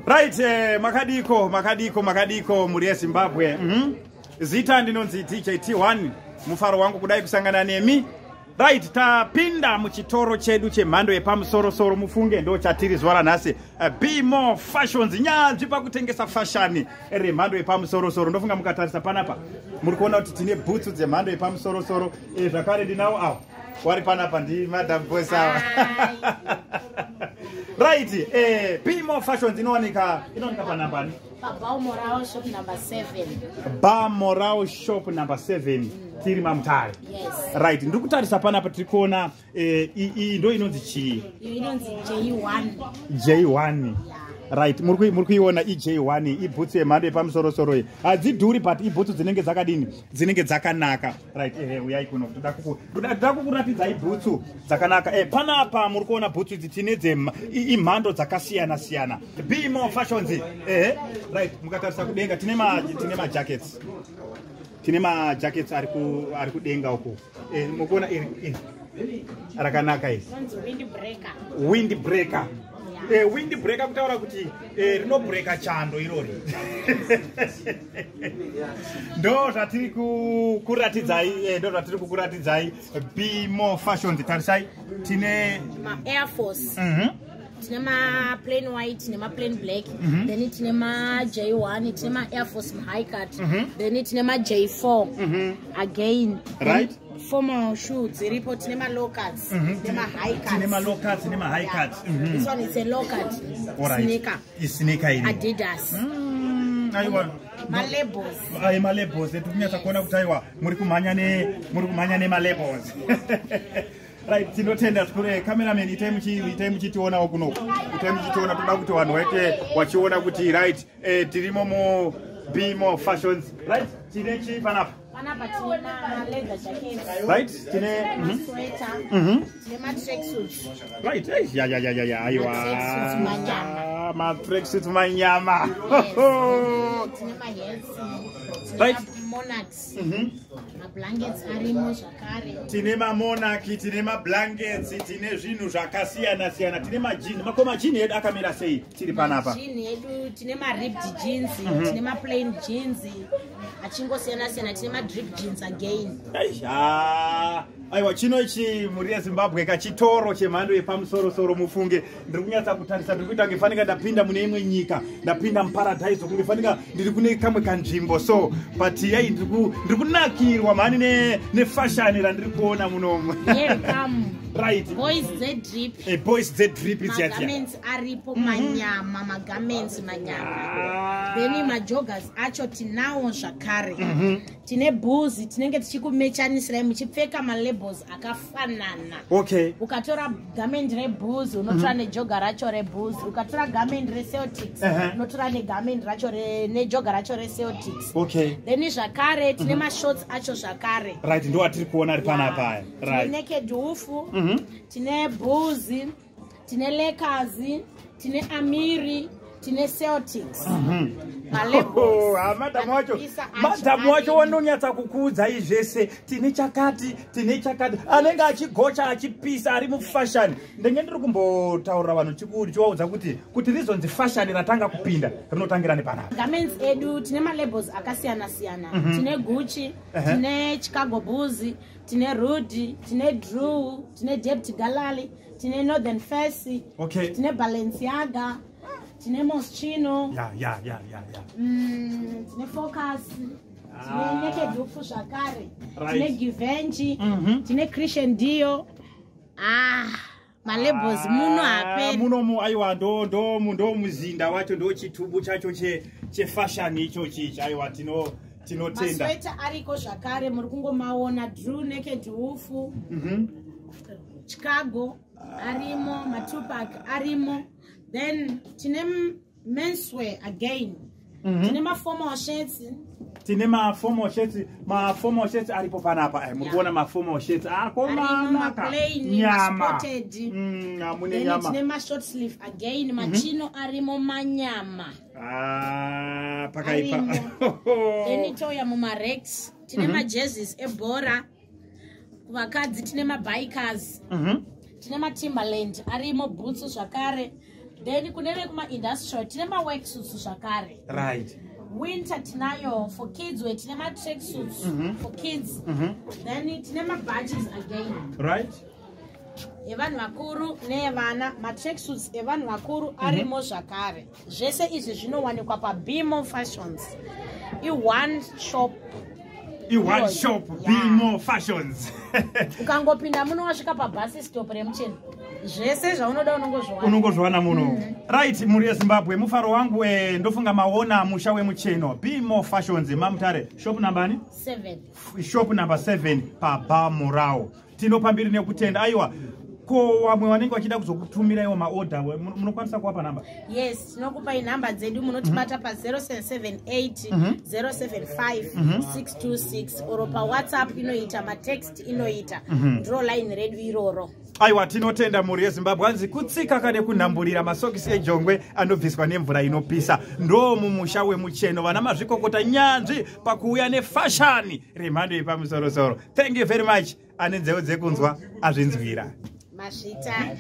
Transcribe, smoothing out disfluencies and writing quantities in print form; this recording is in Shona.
Right, makadiko muri yeZimbabwe. Zita ndinonzi DJ T1 mufaro wangu kudai kusangana nemi. Right, tapinda muchitoro chedu chemhando yepamusoro mufunge ndo chatiri zwara nhasi. Be more fashions nyanzvi pakutengesa fashion remhando yepamusoro. Ndofunga mukatarisa panapa muri kuona kuti tine boots dzemhando yepamusoro. Zvakare ndinawo awo wari panapa ndi Madam Boss awa. Right, Be more fashions inowanika panapa ni Balmoral shop number 7. Balmoral shop number 7. Tiri mamutare. Yes. Right, ndiri kutarisa panapa tiri kuona ndo inonzi chii? Inonzi J1. J1. Yeah. Right, muri kuiona J1 ibhutsu yemhando yepamusoro iyi. Hadzidhuri but ibhutsu dzinenge dzakadini? Dzinenge dzakanaka. Right, uyai kuno toda kukuratidza ibhutsu dzakanaka. Panapa muri kuona bhutsu idzi tine imhando dzakasiyana. Be more fashions. Right, mukatarisa kudenga tine ma jackets. Tine ma jackets ari kudenga uko. Mukuona rakanaka izi. Windbreaker. Windbreaker kutaura kuti rinobreaka chando irori. Ndo zvatiri kukuratidzai Be more fashions. Tarisai tine ma Air Force. Tine ma plain white, tine ma plain black. Then tine ma J1, tine ma Air Force high cut. Then tine ma J4. Again. Right. Formal shoes, report tine ma low cuts. Tine ma high cuts. Tine ma low cuts, tine ma high cuts. This one is a low cut. Alright. Sneaker. Is sneaker ini. Adidas. Aiwa. Ma labels. Ma labels. Tukunyatsa kuona kuti aiwa muri kumhanya ne ma labels. Right, tinotenda kure cameraman itai muchitiona kuno. Itai muchitiona toda kuti vanhu vaite vachiona kuti right tirimo mo Be more fashions. Right, tine chi panapa. Panapa tine ma leather jackets. Right, tine sweater. Tine ma track suits. Right, yeah. Aiwa. Ma track suits manyama. Tine ma hats. Right. Monarchs. Ma blankets arimo zvakare. Tine ma monarch, tine ma blankets, tine zvinhu zvakasiyana. Tine ma jeans. Makoma jeans edu akamira sei tiri panapa. Jeans edu tine ma ripped jeans, tine ma plain jeans. Achingosiyana tine ma drip jeans again. Aiwa, chino ichi muri yeZimbabwe kachitoro chemhando yepamusoro mufunge. Ndiri kunyatsa kutarisa ndiri kuita ngefanika ndapinda mune imwe nyika, ndapinda muparadise kungefanika ndiri kune kamwe kanzvimbo. So but yai ndiri kunakirwa mhani ne fashion randiri kuona munomu. Here come. Right. Boys Z drip. Boys Z drip is yet. Garments aripo manyama, garments manyama. Then ma joggers acho tinawo zvakare. Tine boots tinenge tichikumechanisira muchipfeka ma labels akafanana. Okay. Ukatora garment re boots unotora ne jogger racho re boots. Ukatora garment re Celtics unotora ne garment racho ne jogger racho re Celtics. Okay. Then zvakare tine ma shorts acho zvakare. Right, ndo atiri kuona ari panapa. Right. Tine naked hufu, tine boots, tine Lakers, tine Amiri, tine Celtics. Madam wacho wanonyatsa kukuudza izvese. Tine chakati. Anenge achigocha achipisa ari mufashion. Ndenge ndiri kumbotaurira vanhu chivaudza kuti rizonzi fashion ratanga kupinda rinotangira nepanapa. Garments edu tine ma labels akasiyana. Tine Gucci, tine Chicago Bulls, tine Rudy, tine Drew, tine Debit Galali, tine Northern Face, okay. Tine Balenciaga, tine Moschino. Yeah. Tine Focus. Tine Naked Hufu zvakare. Tine Givenchy, tine Christian Dior. Ma labels muno aperi. Muno aiwa ndo muzinda wacho ndo chitubu chacho che fashion ichochi aiwa tinotenda. Masweater ariko zvakare muri kungomaona. Drew Naked Hufu. Chicago arimo, Tupac arimo. Then tine menswear again. Tine ma formal shirts. Tine ma formal shirts aripo panapa. Mukuona ma formal shirts akomanaka. Nyama. Mune nyama. Tine ma short sleeve again. Machino arimo manyama. Pakaipa. Then toya muma Rex. Tine ma jerseys ebora. Vakadzi tine ma bikers. Tine ma Timberland arimo boots zvakare. Then kuneve kuma-industrial tine ma-worksuits zvakare. Right. Winter tinayo for kids where tine ma-track suits for kids. Then tine ma-badges again. Right. Evanhu vakuru nevana ma-track suits evanhu vakuru arimo zvakare. Zvese izvi zvinowanikwa paBimo Fashions. I-one shop. I-one shop, Bimo Fashions. Ukangopinda muno wasvika pabus stop remucheno. Zvese zvaunoda unongozviwana muno. Right, muri yeZimbabwe mufaro wangu ndofunga maona musha wemucheno Bimo Fashions mamutare shop number ni 7. Shop number 7 paBamurao. Tinopambiri nekutenda aiwa ko wamwe wanenge wachida kuzokutumira iwo maorder munokwanisa kuwapa namba? Yes, tinokupa inamba dzedu munotibata pa 0778 075 626 oro pa WhatsApp inoita matext inoita draw line redu iroro. Aiwa tinotenda muri yeZimbabwe anzi kutsika kane kunhamburira masokisi ejongwe anobviswa nemvura inopisa ndo mumusha wemucheno vana mazvikokota nyanzvi pakuuya nefashani remhando yepamusoro-soro. Thank you very much. Ane nzeo dzekunzwa azvinzwira. Mashita.